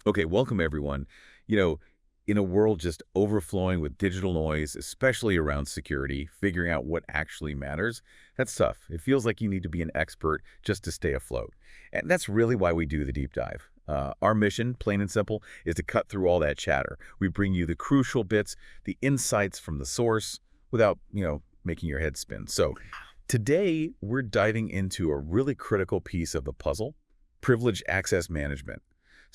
Okay, welcome everyone. You know, in a world just overflowing with digital noise, especially around security, figuring out what actually matters, that's tough. It feels like you need to be an expert just to stay afloat. And that's really why we do the deep dive. Our mission, plain and simple, is to cut through all that chatter. We bring you the crucial bits, the insights from the source, without, making your head spin. So today, we're diving into a really critical piece of the puzzle, privileged access management.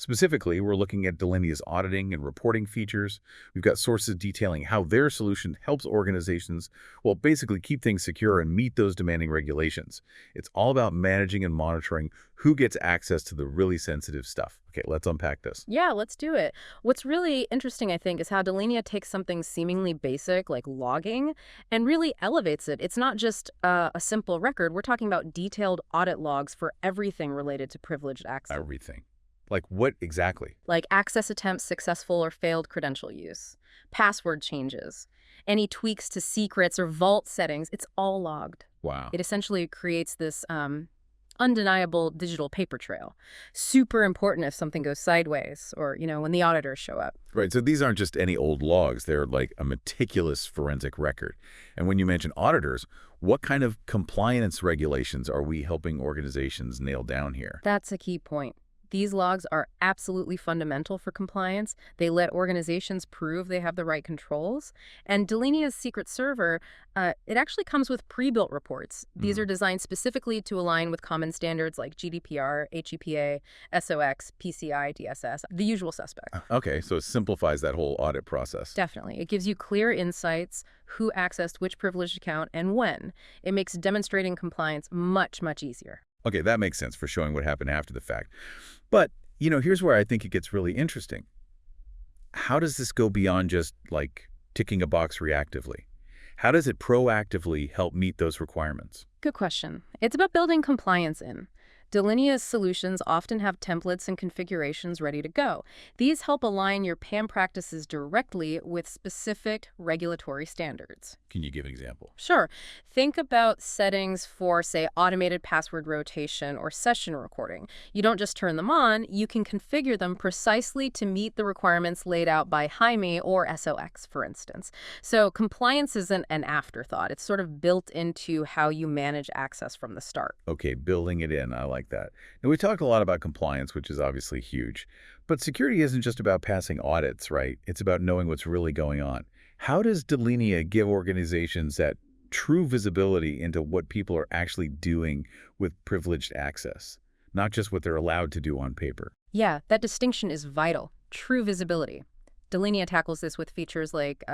Specifically, we're looking at Delinea's auditing and reporting features. We've got sources detailing how their solution helps organizations, well, basically keep things secure and meet those demanding regulations. It's all about managing and monitoring who gets access to the really sensitive stuff. Okay, let's unpack this. Yeah, let's do it. What's really interesting, I think, is how Delinea takes something seemingly basic, like logging, and really elevates it. It's not just a simple record. We're talking about detailed audit logs for everything related to privileged access, Everything. Like what exactly? like access attempts, successful or failed credential use, password changes, any tweaks to secrets or vault settings. It's all logged. Wow. It essentially creates this undeniable digital paper trail. Super important if something goes sideways or, when the auditors show up. Right, so these aren't just any old logs. They're like a meticulous forensic record. And when you mention auditors, what kind of compliance regulations are we helping organizations nail down here? That's a key point. These logs are absolutely fundamental for compliance. They let organizations prove they have the right controls. And Delinea's secret server, it actually comes with pre-built reports. These are designed specifically to align with common standards like GDPR, HEPA, SOX, PCI, DSS, the usual suspects. Okay, so it simplifies that whole audit process. Definitely. It gives you clear insights, who accessed which privileged account and when. It makes demonstrating compliance much, much easier. Okay, that makes sense for showing what happened after the fact. But, here's where I think it gets really interesting. How does this go beyond just, like, ticking a box reactively? How does it proactively help meet those requirements? Good question. It's about building compliance in. Delinea's solutions often have templates and configurations ready to go. These help align your PAM practices directly with specific regulatory standards. Can you give an example? Sure. Think about settings for, say, automated password rotation or session recording. You don't just turn them on, you can configure them precisely to meet the requirements laid out by Jaime or SOX, for instance. So compliance isn't an afterthought. It's sort of built into how you manage access from the start. Okay, building it in. I like that. Now, we talked a lot about compliance, which is obviously huge. But security isn't just about passing audits, right? It's about knowing what's really going on. How does Delinea give organizations that true visibility into what people are actually doing with privileged access, not just what they're allowed to do on paper? Yeah, that distinction is vital. True visibility. Delinea tackles this with features like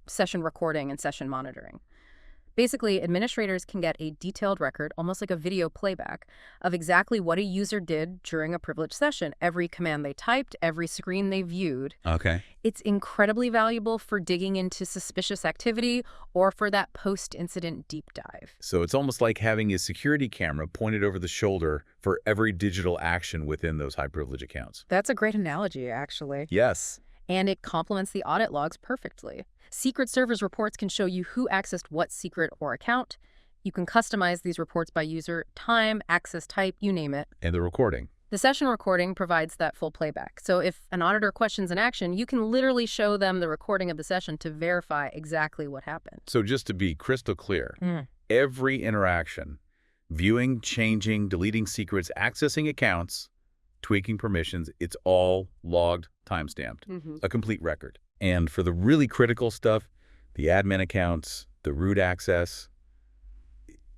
session recording and session monitoring. Basically, administrators can get a detailed record, almost like a video playback, of exactly what a user did during a privileged session, every command they typed, every screen they viewed. Okay. It's incredibly valuable for digging into suspicious activity or for that post-incident deep dive. So it's almost like having a security camera pointed over the shoulder for every digital action within those high privilege accounts. That's a great analogy, actually. Yes. And it complements the audit logs perfectly. Secret Server's reports can show you who accessed what secret or account. You can customize these reports by user, time, access type, you name it. And the recording. The session recording provides that full playback. So if an auditor questions an action, you can literally show them the recording of the session to verify exactly what happened. So just to be crystal clear, every interaction, viewing, changing, deleting secrets, accessing accounts, tweaking permissions, it's all logged, time-stamped, a complete record. And for the really critical stuff, the admin accounts, the root access,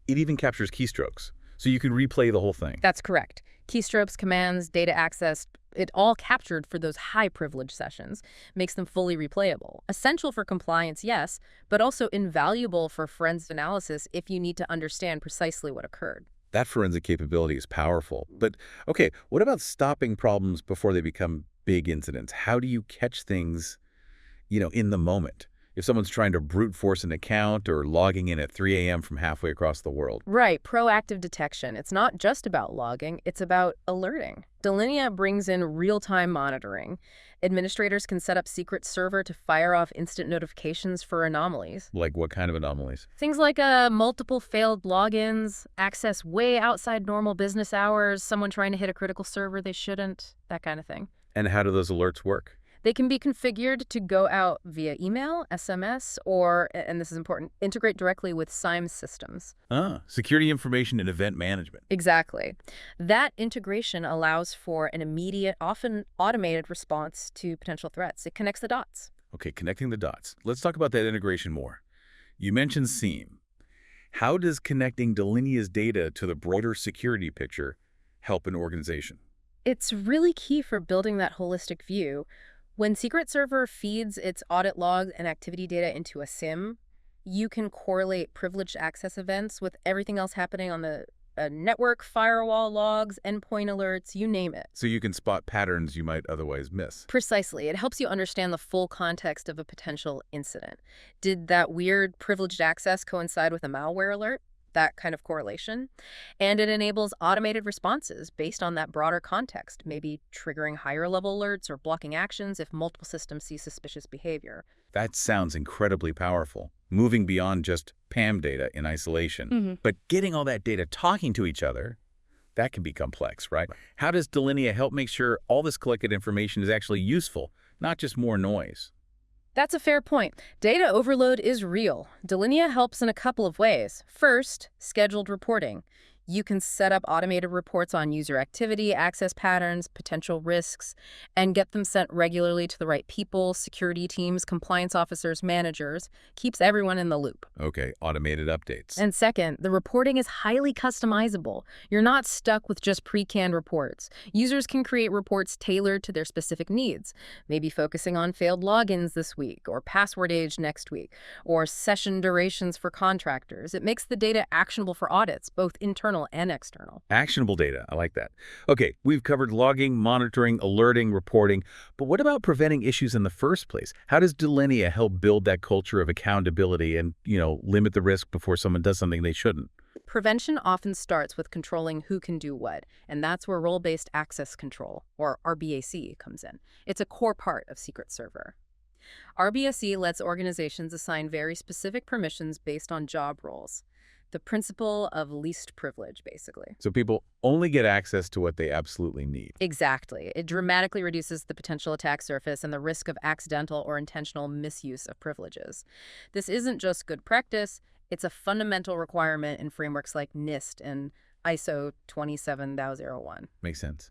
it even captures keystrokes. So you can replay the whole thing. That's correct. Keystrokes, commands, data access, it all captured for those high privilege sessions, makes them fully replayable. Essential for compliance, yes, but also invaluable for forensic analysis if you need to understand precisely what occurred. That forensic capability is powerful. But, okay, what about stopping problems before they become big incidents? How do you catch things, in the moment? If someone's trying to brute force an account or logging in at 3 a.m. from halfway across the world. Right, proactive detection. It's not just about logging, it's about alerting. Delinea brings in real-time monitoring. Administrators can set up Secret Server to fire off instant notifications for anomalies. Like what kind of anomalies? Things like multiple failed logins, access way outside normal business hours, someone trying to hit a critical server they shouldn't, that kind of thing. And how do those alerts work? They can be configured to go out via email, SMS, or, and this is important, integrate directly with SIEM systems. Security information and event management. Exactly. That integration allows for an immediate, often automated response to potential threats. It connects the dots. Okay, connecting the dots. Let's talk about that integration more. You mentioned SIEM. How does connecting Delinea's data to the broader security picture help an organization? It's really key for building that holistic view. When Secret Server feeds its audit logs and activity data into a SIM, you can correlate privileged access events with everything else happening on the network, firewall logs, endpoint alerts, you name it. So you can spot patterns you might otherwise miss. Precisely. It helps you understand the full context of a potential incident. Did that weird privileged access coincide with a malware alert? That kind of correlation. And it enables automated responses based on that broader context, maybe triggering higher level alerts or blocking actions if multiple systems see suspicious behavior. That sounds incredibly powerful, moving beyond just PAM data in isolation. But getting all that data talking to each other, that can be complex, right? How does Delinea help make sure all this collected information is actually useful, not just more noise? That's a fair point. Data overload is real. Delinea helps in a couple of ways. First, scheduled reporting. You can set up automated reports on user activity, access patterns, potential risks, and get them sent regularly to the right people, security teams, compliance officers, managers. Keeps everyone in the loop. Okay, automated updates. And second, the reporting is highly customizable. You're not stuck with just pre-canned reports. Users can create reports tailored to their specific needs, maybe focusing on failed logins this week, or password age next week, or session durations for contractors. It makes the data actionable for audits, both internal and external. Actionable data. I like that. Okay, we've covered logging, monitoring, alerting, reporting. But what about preventing issues in the first place? How does Delinea help build that culture of accountability and, limit the risk before someone does something they shouldn't? Prevention often starts with controlling who can do what, and that's where role-based access control, or RBAC, comes in. It's a core part of Secret Server. RBAC lets organizations assign very specific permissions based on job roles. The principle of least privilege, basically. So people only get access to what they absolutely need. Exactly. It dramatically reduces the potential attack surface and the risk of accidental or intentional misuse of privileges. This isn't just good practice, it's a fundamental requirement in frameworks like NIST and ISO 27001. Makes sense.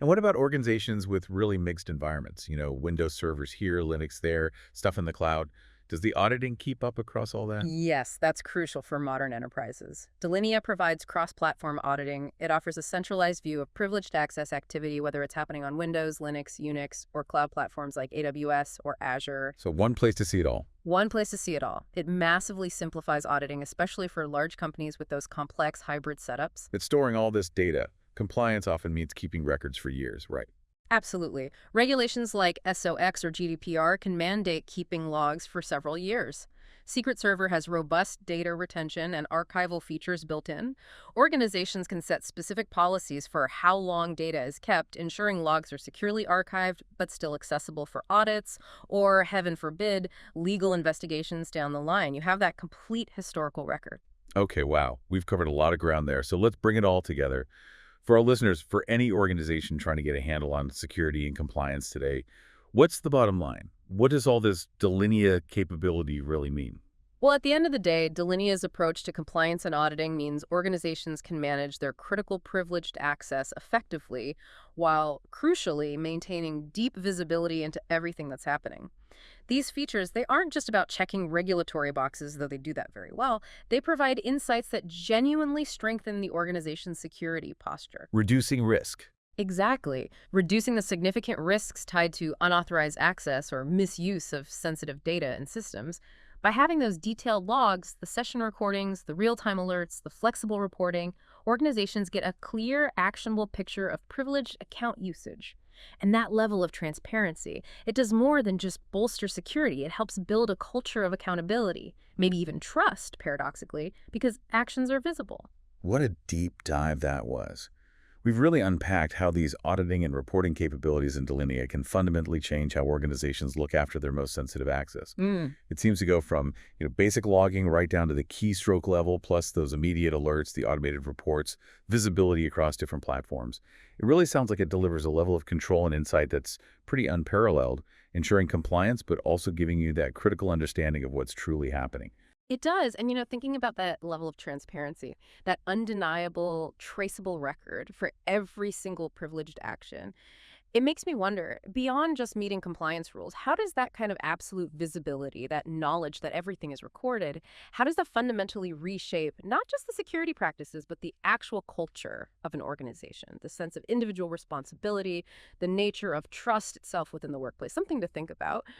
And what about organizations with really mixed environments? Windows servers here, Linux there, stuff in the cloud. Does the auditing keep up across all that? Yes, that's crucial for modern enterprises. Delinea provides cross-platform auditing. It offers a centralized view of privileged access activity, whether it's happening on Windows, Linux, Unix, or cloud platforms like AWS or Azure. So one place to see it all. One place to see it all. It massively simplifies auditing, especially for large companies with those complex hybrid setups. It's storing all this data. Compliance often means keeping records for years, right? Absolutely. Regulations like SOX or GDPR can mandate keeping logs for several years. Secret Server has robust data retention and archival features built in. Organizations can set specific policies for how long data is kept, ensuring logs are securely archived but still accessible for audits or, heaven forbid, legal investigations down the line. You have that complete historical record. Okay, wow. We've covered a lot of ground there, so let's bring it all together. For our listeners, for any organization trying to get a handle on security and compliance today, what's the bottom line? What does all this Delinea capability really mean? Well, at the end of the day, Delinea's approach to compliance and auditing means organizations can manage their critical privileged access effectively while, crucially, maintaining deep visibility into everything that's happening. These features, they aren't just about checking regulatory boxes, though they do that very well. They provide insights that genuinely strengthen the organization's security posture. Reducing risk. Exactly. Reducing the significant risks tied to unauthorized access or misuse of sensitive data and systems. By having those detailed logs, the session recordings, the real-time alerts, the flexible reporting, organizations get a clear, actionable picture of privileged account usage. And that level of transparency, it does more than just bolster security. It helps build a culture of accountability, maybe even trust, paradoxically, because actions are visible. What a deep dive that was. We've really unpacked how these auditing and reporting capabilities in Delinea can fundamentally change how organizations look after their most sensitive access. Mm. It seems to go from, basic logging right down to the keystroke level, plus those immediate alerts, the automated reports, visibility across different platforms. It really sounds like it delivers a level of control and insight that's pretty unparalleled, ensuring compliance, but also giving you that critical understanding of what's truly happening. It does. And, thinking about that level of transparency, that undeniable, traceable record for every single privileged action, it makes me wonder, beyond just meeting compliance rules, how does that kind of absolute visibility, that knowledge that everything is recorded, how does that fundamentally reshape not just the security practices, but the actual culture of an organization, the sense of individual responsibility, the nature of trust itself within the workplace? Something to think about.